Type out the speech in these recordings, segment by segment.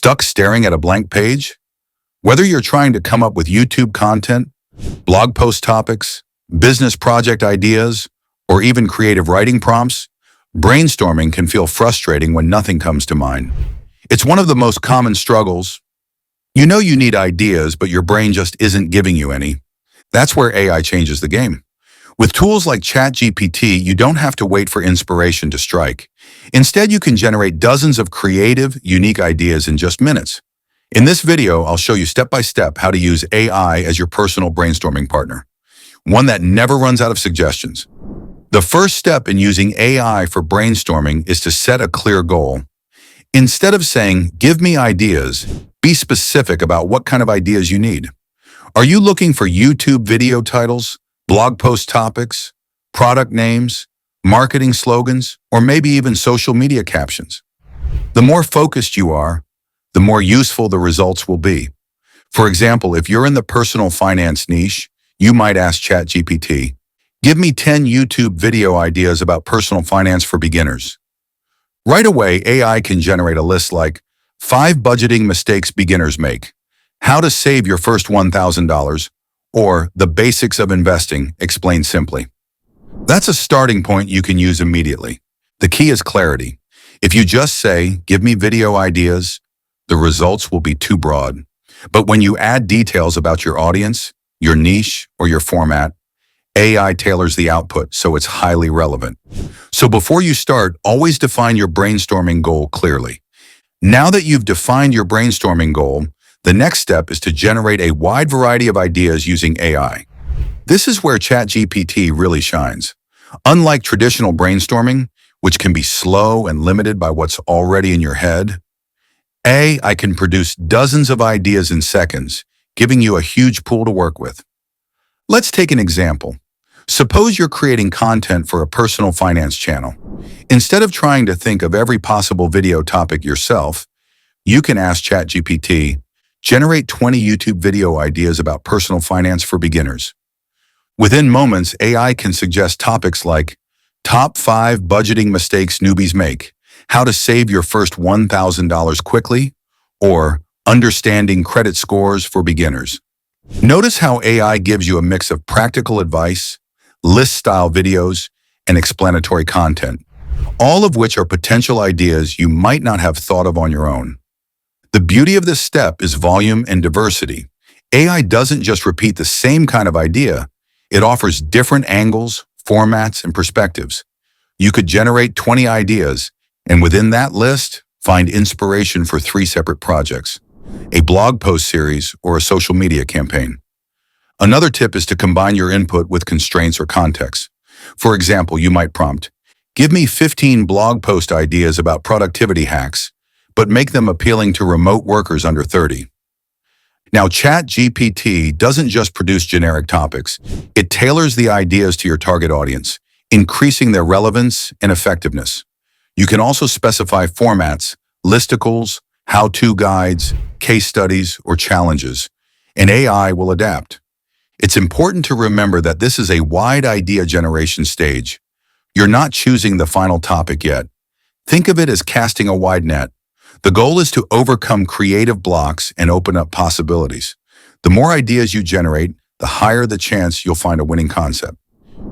Stuck staring at a blank page? Whether you're trying to come up with YouTube content, blog post topics, business project ideas, or even creative writing prompts, brainstorming can feel frustrating when nothing comes to mind. It's one of the most common struggles. You know you need ideas, but your brain just isn't giving you any. That's where AI changes the game. With tools like ChatGPT, you don't have to wait for inspiration to strike. Instead, you can generate dozens of creative, unique ideas in just minutes. In this video, I'll show you step-by-step how to use AI as your personal brainstorming partner, one that never runs out of suggestions. The first step in using AI for brainstorming is to set a clear goal. Instead of saying, "Give me ideas," be specific about what kind of ideas you need. Are you looking for YouTube video titles, blog post topics, product names, marketing slogans, or maybe even social media captions? The more focused you are, the more useful the results will be. For example, if you're in the personal finance niche, you might ask ChatGPT, "Give me 10 YouTube video ideas about personal finance for beginners." Right away, AI can generate a list like 5 budgeting mistakes beginners make, how to save your first $1,000, or the basics of investing explained simply. That's a starting point you can use immediately. The key is clarity. If you just say, "Give me video ideas," the results will be too broad. But when you add details about your audience, your niche, or your format, AI tailors the output so it's highly relevant. So before you start, always define your brainstorming goal clearly. Now that you've defined your brainstorming goal, the next step is to generate a wide variety of ideas using AI. This is where ChatGPT really shines. Unlike traditional brainstorming, which can be slow and limited by what's already in your head, AI can produce dozens of ideas in seconds, giving you a huge pool to work with. Let's take an example. Suppose you're creating content for a personal finance channel. Instead of trying to think of every possible video topic yourself, you can ask ChatGPT, "Generate 20 YouTube video ideas about personal finance for beginners." Within moments, AI can suggest topics like top 5 budgeting mistakes newbies make, how to save your first $1,000 quickly, or understanding credit scores for beginners. Notice how AI gives you a mix of practical advice, list-style videos, and explanatory content, all of which are potential ideas you might not have thought of on your own. The beauty of this step is volume and diversity. AI doesn't just repeat the same kind of idea, it offers different angles, formats, and perspectives. You could generate 20 ideas, and within that list, find inspiration for 3 separate projects, a blog post series, or a social media campaign. Another tip is to combine your input with constraints or context. For example, you might prompt, "Give me 15 blog post ideas about productivity hacks, but make them appealing to remote workers under 30. Now, ChatGPT doesn't just produce generic topics. It tailors the ideas to your target audience, increasing their relevance and effectiveness. You can also specify formats, listicles, how-to guides, case studies, or challenges, and AI will adapt. It's important to remember that this is a wide idea generation stage. You're not choosing the final topic yet. Think of it as casting a wide net. The goal is to overcome creative blocks and open up possibilities. The more ideas you generate, the higher the chance you'll find a winning concept.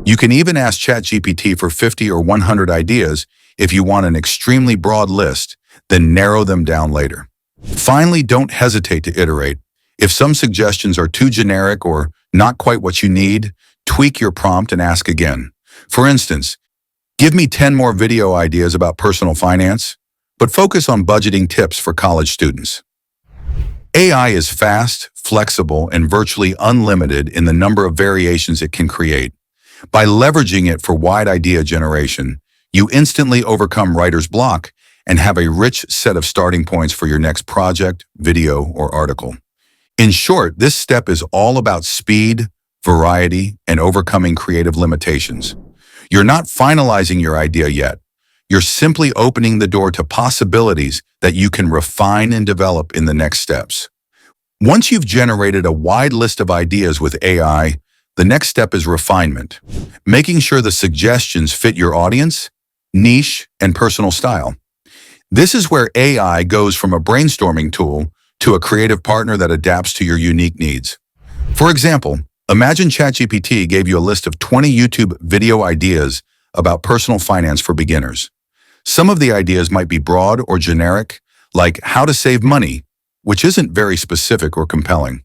You can even ask ChatGPT for 50 or 100 ideas if you want an extremely broad list, then narrow them down later. Finally, don't hesitate to iterate. If some suggestions are too generic or not quite what you need, tweak your prompt and ask again. For instance, "Give me 10 more video ideas about personal finance, but focus on budgeting tips for college students." AI is fast, flexible, and virtually unlimited in the number of variations it can create. By leveraging it for wide idea generation, you instantly overcome writer's block and have a rich set of starting points for your next project, video, or article. In short, this step is all about speed, variety, and overcoming creative limitations. You're not finalizing your idea yet. You're simply opening the door to possibilities that you can refine and develop in the next steps. Once you've generated a wide list of ideas with AI, the next step is refinement, making sure the suggestions fit your audience, niche, and personal style. This is where AI goes from a brainstorming tool to a creative partner that adapts to your unique needs. For example, imagine ChatGPT gave you a list of 20 YouTube video ideas about personal finance for beginners. Some of the ideas might be broad or generic, like how to save money, which isn't very specific or compelling.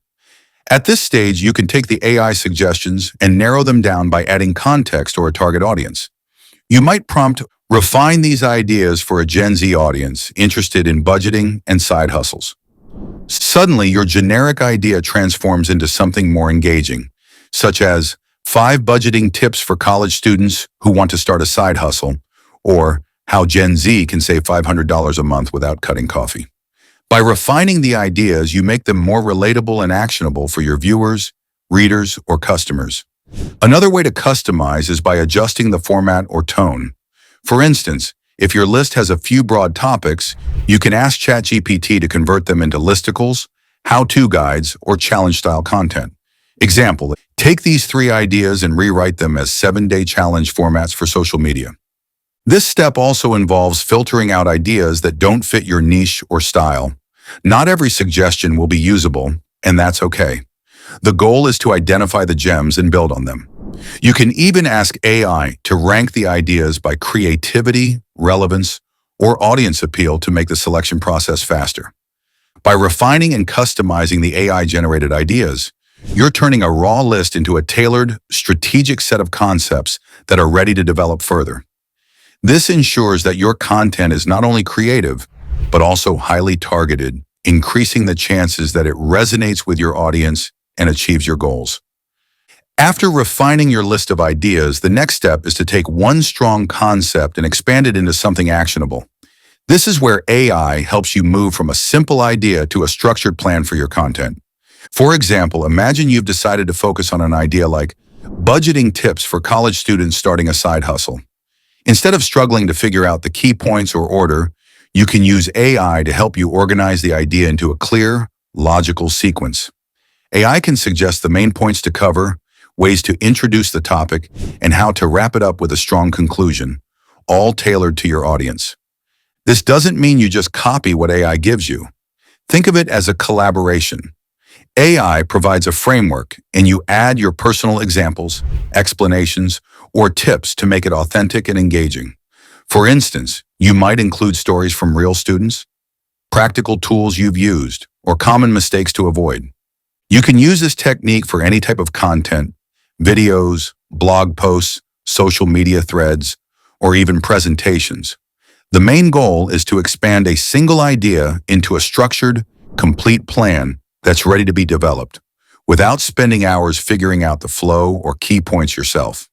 At this stage, you can take the AI suggestions and narrow them down by adding context or a target audience. You might prompt, refine these ideas for a Gen Z audience interested in budgeting and side hustles. Suddenly, your generic idea transforms into something more engaging, such as 5 budgeting tips for college students who want to start a side hustle, or how Gen Z can save $500 a month without cutting coffee. By refining the ideas, you make them more relatable and actionable for your viewers, readers, or customers. Another way to customize is by adjusting the format or tone. For instance, if your list has a few broad topics, you can ask ChatGPT to convert them into listicles, how-to guides, or challenge-style content. Example, take these 3 ideas and rewrite them as 7-day challenge formats for social media. This step also involves filtering out ideas that don't fit your niche or style. Not every suggestion will be usable, and that's okay. The goal is to identify the gems and build on them. You can even ask AI to rank the ideas by creativity, relevance, or audience appeal to make the selection process faster. By refining and customizing the AI-generated ideas, you're turning a raw list into a tailored, strategic set of concepts that are ready to develop further. This ensures that your content is not only creative, but also highly targeted, increasing the chances that it resonates with your audience and achieves your goals. After refining your list of ideas, the next step is to take one strong concept and expand it into something actionable. This is where AI helps you move from a simple idea to a structured plan for your content. For example, imagine you've decided to focus on an idea like budgeting tips for college students starting a side hustle. Instead of struggling to figure out the key points or order, you can use AI to help you organize the idea into a clear, logical sequence. AI can suggest the main points to cover, ways to introduce the topic, and how to wrap it up with a strong conclusion, all tailored to your audience. This doesn't mean you just copy what AI gives you. Think of it as a collaboration. AI provides a framework, and you add your personal examples, explanations, or tips to make it authentic and engaging. For instance, you might include stories from real students, practical tools you've used, or common mistakes to avoid. You can use this technique for any type of content, videos, blog posts, social media threads, or even presentations. The main goal is to expand a single idea into a structured, complete plan that's ready to be developed, without spending hours figuring out the flow or key points yourself.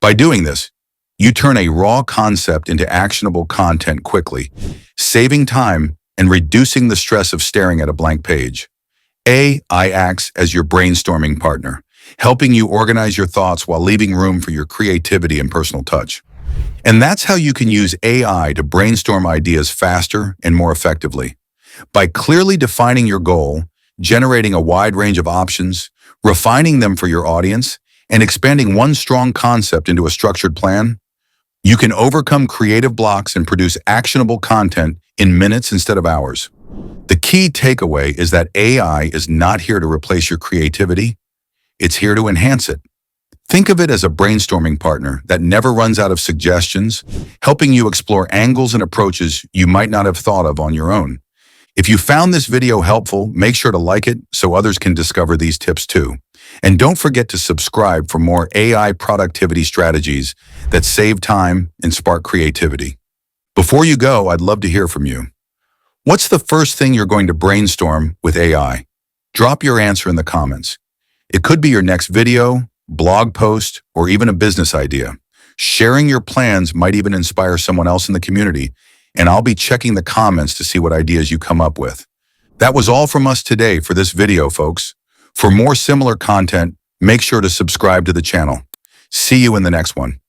By doing this, you turn a raw concept into actionable content quickly, saving time and reducing the stress of staring at a blank page. AI acts as your brainstorming partner, helping you organize your thoughts while leaving room for your creativity and personal touch. And that's how you can use AI to brainstorm ideas faster and more effectively. By clearly defining your goal, generating a wide range of options, refining them for your audience, and expanding one strong concept into a structured plan, you can overcome creative blocks and produce actionable content in minutes instead of hours. The key takeaway is that AI is not here to replace your creativity. It's here to enhance it. Think of it as a brainstorming partner that never runs out of suggestions, helping you explore angles and approaches you might not have thought of on your own. If you found this video helpful, make sure to like it so others can discover these tips too. And don't forget to subscribe for more AI productivity strategies that save time and spark creativity. Before you go, I'd love to hear from you. What's the first thing you're going to brainstorm with AI? Drop your answer in the comments. It could be your next video, blog post, or even a business idea. Sharing your plans might even inspire someone else in the community, and I'll be checking the comments to see what ideas you come up with. That was all from us today for this video, folks. For more similar content, make sure to subscribe to the channel. See you in the next one.